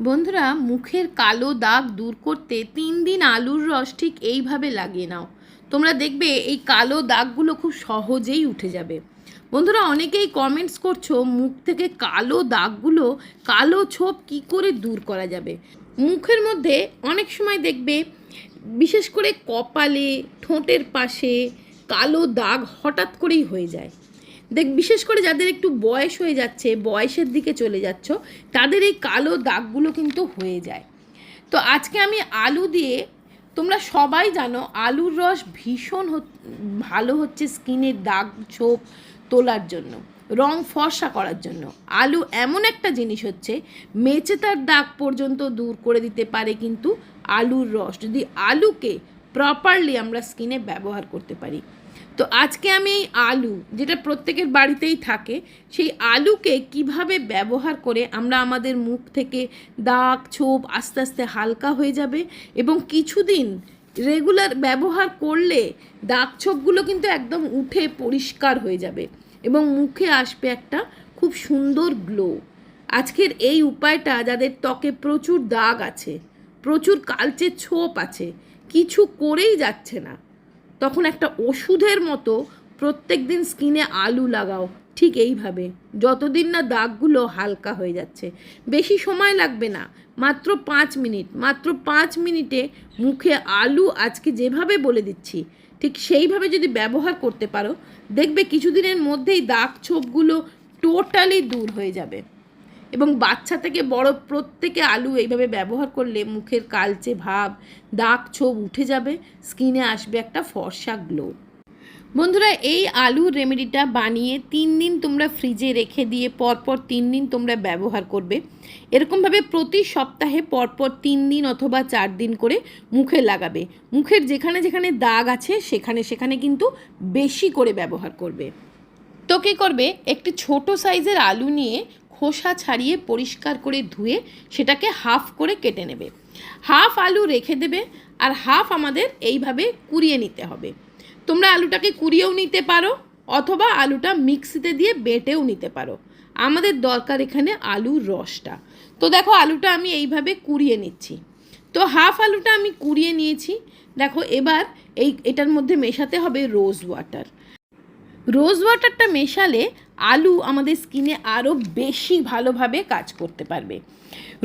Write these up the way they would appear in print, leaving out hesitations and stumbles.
বন্ধুরা, মুখের কালো দাগ দূর করতে 3 দিন আলুর রস ঠিক এইভাবে লাগিয়ে নাও। তোমরা দেখবে এই কালো দাগগুলো খুব সহজেই উঠে যাবে। বন্ধুরা, অনেকেই কমেন্টস করছো মুখ থেকে কালো দাগগুলো, কালো ছোপ কি করে দূর করা যাবে। মুখের মধ্যে অনেক সময় দেখবে, বিশেষ করে কপালে, ঠোঁটের পাশে কালো দাগ হঠাৎ করেই হয়ে যায়। বিশেষ করে যাদের একটু বয়স হয়ে যাচ্ছে, বয়সের দিকে চলে যাচ্ছ, তাদের এই কালো দাগগুলো কিন্তু হয়ে যায়। তো আজকে আমি আলু দিয়ে, তোমরা সবাই জানো আলুর রস ভীষণ ভালো হচ্ছে স্কিনের দাগ ছোপ তোলার জন্য, রং ফর্সা করার জন্য। আলু এমন একটা জিনিস হচ্ছে, মেচেতার দাগ পর্যন্ত দূর করে দিতে পারে কিন্তু আলুর রস, যদি আলুকে প্রপারলি আমরা স্কিনে ব্যবহার করতে পারি। তো আজকে আমি এই আলু, যেটা প্রত্যেকের বাড়িতেই থাকে, সেই আলুকে কিভাবে ব্যবহার করে আমরা আমাদের মুখ থেকে দাগ ছোপ আস্তে আস্তে হালকা হয়ে যাবে, এবং কিছুদিন রেগুলার ব্যবহার করলে দাগ ছোপগুলো কিন্তু একদম উঠে পরিষ্কার হয়ে যাবে এবং মুখে আসবে একটা খুব সুন্দর গ্লো। আজকের এই উপায়টা যাদের ত্বকে প্রচুর দাগ আছে, প্রচুর কালচে ছোপ আছে, কিছু করেই যাচ্ছে না, তখন একটা ওষুধের মতো প্রত্যেক দিন স্কিনে আলু লাগাও। ঠিক এইভাবে যতদিন না দাগগুলো হালকা হয়ে যাচ্ছে, বেশি সময় লাগবে না, মাত্র 5 মিনিট, মাত্র 5 মিনিটে মুখে আলু আজকে যেভাবে বলে দিচ্ছি ঠিক সেইভাবে যদি ব্যবহার করতে পারো, দেখবে কিছুদিনের মধ্যেই দাগ ছোপগুলো টোটালি দূর হয়ে যাবে। এবং বাচ্চা থেকে বড় প্রত্যেকে আলু এইভাবে ব্যবহার করলে মুখের কালচে ভাব, দাগ ছোপ উঠে যাবে, স্কিনে আসবে একটা ফর্সা গ্লো। বন্ধুরা, এই আলুর রেমেডিটা বানিয়ে 3 দিন তোমরা ফ্রিজে রেখে দিয়ে পরপর 3 দিন তোমরা ব্যবহার করবে। এরকমভাবে প্রতি সপ্তাহে পরপর 3 দিন অথবা 4 দিন করে মুখে লাগাবে। মুখের যেখানে যেখানে দাগ আছে সেখানে সেখানে কিন্তু বেশি করে ব্যবহার করবে। তো কী করবে, একটি ছোট সাইজের আলু নিয়ে খোসা ছাড়িয়ে পরিষ্কার করে ধুয়ে সেটাকে হাফ করে কেটে নেবে। হাফ আলু রেখে দেবে, আর হাফ আমাদের এইভাবে কুড়িয়ে নিতে হবে। তোমরা আলুটাকে কুড়িয়েও নিতে পারো, অথবা আলুটা মিক্সিতে দিয়ে বেটেও নিতে পারো। আমাদের দরকার এখানে আলুর রসটা। তো দেখো, আলুটা আমি এইভাবে কুড়িয়ে নিচ্ছি। তো হাফ আলুটা আমি কুড়িয়ে নিয়েছি। দেখো, এবার এটার মধ্যে মেশাতে হবে রোজ ওয়াটার। রোজ ওয়াটারটা মেশালে আলু আমাদের স্কিনে আরও বেশি ভালোভাবে কাজ করতে পারবে।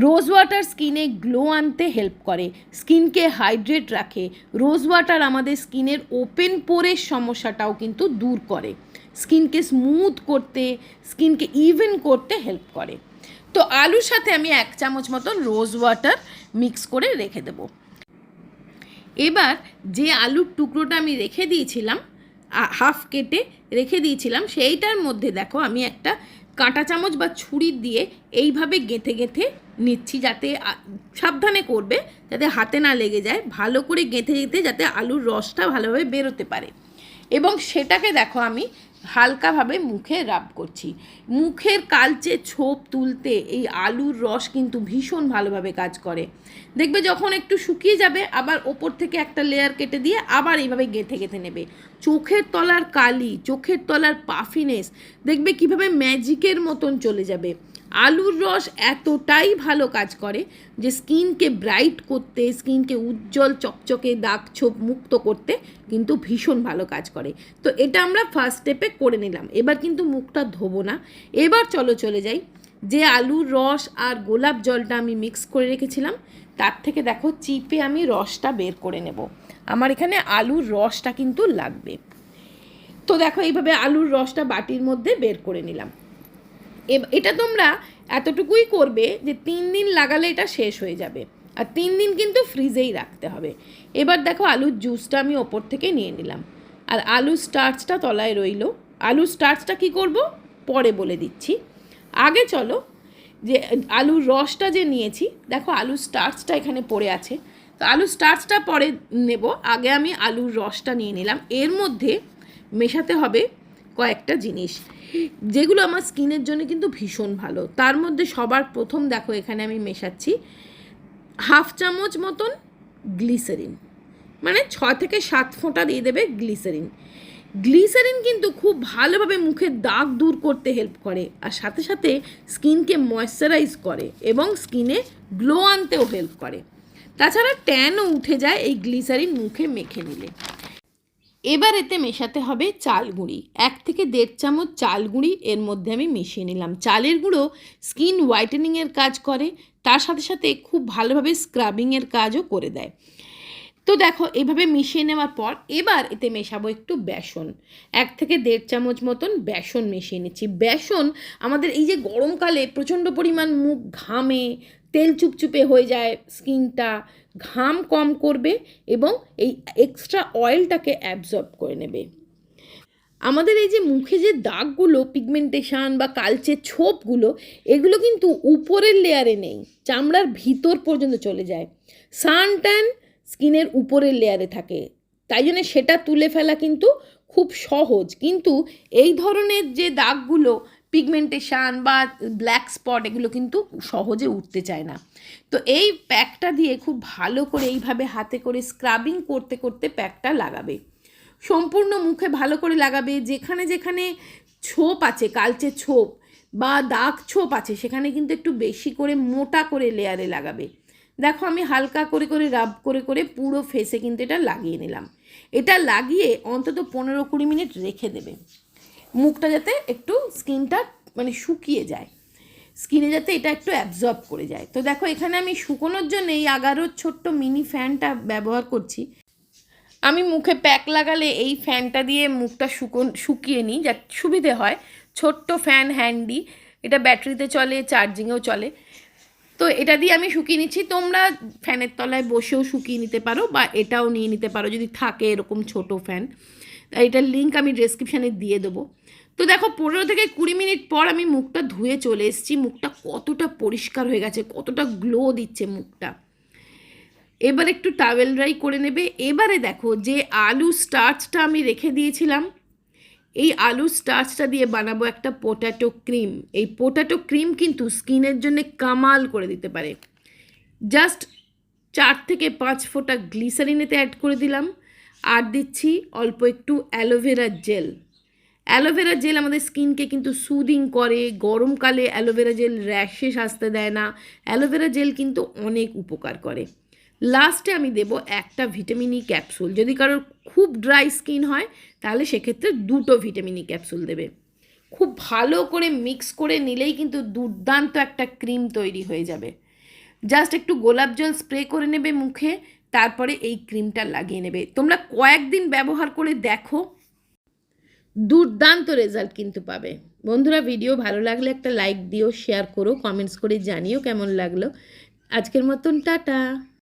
রোজ ওয়াটার স্কিনে গ্লো আনতে হেল্প করে, স্কিনকে হাইড্রেট রাখে। রোজ ওয়াটার আমাদের স্কিনের ওপেন পোরের সমস্যাটাও কিন্তু দূর করে, স্কিনকে স্মুথ করতে, স্কিনকে ইভেন করতে হেল্প করে। তো আলুর সাথে আমি 1 চামচ মতন রোজ ওয়াটার মিক্স করে রেখে দেব। এবার যে আলুর টুকরোটা আমি রেখে দিয়েছিলাম, হাফ কেটে রেখে দিয়েছিলাম, সেইটার মধ্যে দেখো আমি একটা কাঁটা চামচ বা ছুরি দিয়ে এইভাবে গেঁথে গেঁথে নিচ্ছি, যাতে সাবধানে করবে যাতে হাতে না লেগে যায়। ভালো করে গেঁথে গেঁথে যাতে আলুর রসটা ভালোভাবে বেরোতে পারে, এবং সেটাকে দেখো আমি হালকাভাবে মুখে রাব করছি। মুখের কালচে ছোপ তুলতে এই আলুর রস কিন্তু ভীষণ ভালোভাবে কাজ করে। দেখবে যখন একটু শুকিয়ে যাবে, আবার ওপর থেকে একটা লেয়ার কেটে দিয়ে আবার এইভাবে গেঁথে গেঁথে নেবে। চোখের তলার কালি, চোখের তলার পাফিনেস দেখবে কিভাবে ম্যাজিকের মতন চলে যাবে। আলুর রস এতটাই ভালো কাজ করে যে স্কিনকে ব্রাইট করতে, স্কিনকে উজ্জ্বল চকচকে দাগ ছোপ মুক্ত করতে কিন্তু ভীষণ ভালো কাজ করে। তো এটা আমরা ফার্স্ট স্টেপে করে নিলাম। এবার কিন্তু মুখটা ধোবো না। এবার চলে যাই, যে আলুর রস আর গোলাপ জলটা আমি মিক্স করে রেখেছিলাম তার থেকে দেখো চিপে আমি রসটা বের করে নেব। আমার এখানে আলুর রসটা কিন্তু লাগবে। তো দেখো এইভাবে আলুর রসটা বাটির মধ্যে বের করে নিলাম। এটা তোমরা এতটুকুই করবে যে 3 দিন লাগালে এটা শেষ হয়ে যাবে, আর 3 দিন কিন্তু ফ্রিজেই রাখতে হবে। এবার দেখো আলুর জুসটা আমি ওপর থেকে নিয়ে নিলাম, আর আলুর স্টার্চটা তলায় রইল। আলুর স্টার্চটা কি করব পরে বলে দিচ্ছি। আগে চলো, যে আলুর রসটা যে নিয়েছি, দেখো আলুর স্টার্চটা এখানে পড়ে আছে। তো আলুর স্টার্চটা পরে নেব, আগে আমি আলুর রসটা নিয়ে নিলাম। এর মধ্যে মেশাতে হবে কয়েকটা জিনিস, যেগুলো আমার স্কিনের জন্য কিন্তু ভীষণ ভালো। তার মধ্যে সবার প্রথম দেখো এখানে আমি মেশাচ্ছি হাফ চামচ মতন গ্লিসারিন, মানে 6 থেকে 7 ফোঁটা দিয়ে দেবে গ্লিসারিন। গ্লিসারিন কিন্তু খুব ভালোভাবে মুখের দাগ দূর করতে হেল্প করে, আর সাথে সাথে স্কিনকে ময়েশ্চারাইজ করে এবং স্কিনে গ্লো আনতেও হেল্প করে। তাছাড়া ট্যানও উঠে যায় এই গ্লিসারিন মুখে মেখে নিলে। এবার এতে মেশাতে হবে চাল গুঁড়ি। 1 থেকে 1.5 চামচ চাল গুঁড়ি এর মধ্যে আমি মিশিয়ে নিলাম। চালের গুঁড়ো স্কিন হোয়াইটেনিংয়ের কাজ করে, তার সাথে সাথে খুব ভালোভাবে স্ক্রাবিংয়ের কাজও করে দেয়। তো দেখো এইভাবে মিশিয়ে নেওয়ার পর এবার এতে মেশাবো একটু বেসন। 1 থেকে 1.5 চামচ মতন বেসন মিশিয়ে নিচ্ছি। বেসন আমাদের এই যে গরমকালে প্রচণ্ড পরিমাণ মুখ ঘামে, তেল চুপচুপে হয়ে যায় স্কিনটা, ঘাম কম করবে এবং এই এক্সট্রা অয়েলটাকে অ্যাবজর্ব করে নেবে। আমাদের এই যে মুখে যে দাগগুলো, পিগমেন্টেশন বা কালচে ছোপগুলো, এগুলো কিন্তু উপরের লেয়ারে নেই, চামড়ার ভিতর পর্যন্ত চলে যায়। সানট্যান স্কিনের উপরের লেয়ারে থাকে, তাই জন্য সেটা তুলে ফেলা কিন্তু খুব সহজ। কিন্তু এই ধরনের যে দাগগুলো, পিগমেন্টেশন বা ব্ল্যাক স্পট, এগুলো কিন্তু সহজে উঠতে চায় না। তো এই প্যাকটা দিয়ে খুব ভালো করে এইভাবে হাতে করে স্ক্রাবিং করতে করতে প্যাকটা লাগাবে। সম্পূর্ণ মুখে ভালো করে লাগাবে। যেখানে যেখানে ছোপ আছে, কালচে ছোপ বা দাগ ছোপ আছে, সেখানে কিন্তু একটু বেশি করে মোটা করে লেয়ারে লাগাবে। দেখো আমি হালকা করে করে রাব করে করে পুরো ফেসে কিন্তু এটা লাগিয়ে নিলাম। এটা লাগিয়ে অন্তত 15-20 মিনিট রেখে দেবে, মুখটা যাতে একটু স্কিনটা মানে শুকিয়ে যায়, স্কিনে যাতে এটা একটু অ্যাবজর্ব করে যায়। তো দেখো এখানে আমি শুকোনোর জন্য এই আগারোর ছোট্ট মিনি ফ্যানটা ব্যবহার করছি। আমি মুখে প্যাক লাগালে এই ফ্যানটা দিয়ে মুখটা শুকিয়ে নিই, যা সুবিধে হয়। ছোট্ট ফ্যান, হ্যান্ডি, এটা ব্যাটারিতে চলে, চার্জিংয়েও চলে। তো এটা দিয়ে আমি শুকিয়ে নিচ্ছি। তোমরা ফ্যানের তলায় বসেও শুকিয়ে নিতে পারো বা এটাও নিয়ে নিতে পারো যদি থাকে এরকম ছোট ফ্যান। এটার লিঙ্ক আমি ডেসক্রিপশানে দিয়ে দেবো। তো দেখো 15 থেকে 20 মিনিট পর আমি মুখটা ধুয়ে চলে এসেছি। মুখটা কতটা পরিষ্কার হয়ে গেছে, কতটা গ্লো দিচ্ছে মুখটা। এবার একটু টাওয়েল ড্রাই করে নেবে। এবারে দেখো যে আলু স্টার্চটা আমি রেখে দিয়েছিলাম, এই আলু স্টার্চটা দিয়ে বানাবো একটা পোট্যাটো ক্রিম। এই পোট্যাটো ক্রিম কিন্তু স্কিনের জন্য কামাল করে দিতে পারে। জাস্ট 4 থেকে 5 ফোঁটা গ্লিসারিনেতে অ্যাড করে দিলাম, আর দিচ্ছি অল্প একটু অ্যালোভেরা জেল। অ্যালোভেরা জেল আমাদের স্কিনকে কিন্তু সুদিং করে। গরমকালে অ্যালোভেরা জেল র্যাশেস আসতে দেয় না, অ্যালোভেরা জেল কিন্তু অনেক উপকার করে। লাস্টে আমি দেব একটা ভিটামিন ই ক্যাপসুল। যদি কারোর খুব ড্রাই স্কিন হয় তাহলে সেক্ষেত্রে 2টো ভিটামিন ই ক্যাপসুল দেবে। খুব ভালো করে মিক্স করে নিলেই কিন্তু দুর্দান্ত একটা ক্রিম তৈরি হয়ে যাবে। জাস্ট একটু গোলাপ জল স্প্রে করে নেবে মুখে, তারপরে এই ক্রিমটা লাগিয়ে নেবে। তোমরা কয়েকদিন ব্যবহার করে দেখো, দুর্দান্ত রেজাল্ট কিন্তু পাবে। বন্ধুরা, ভিডিও ভালো লাগলে একটা লাইক দিও, শেয়ার করো, কমেন্টস করে জানিও কেমন লাগলো। আজকের মতন টাটা।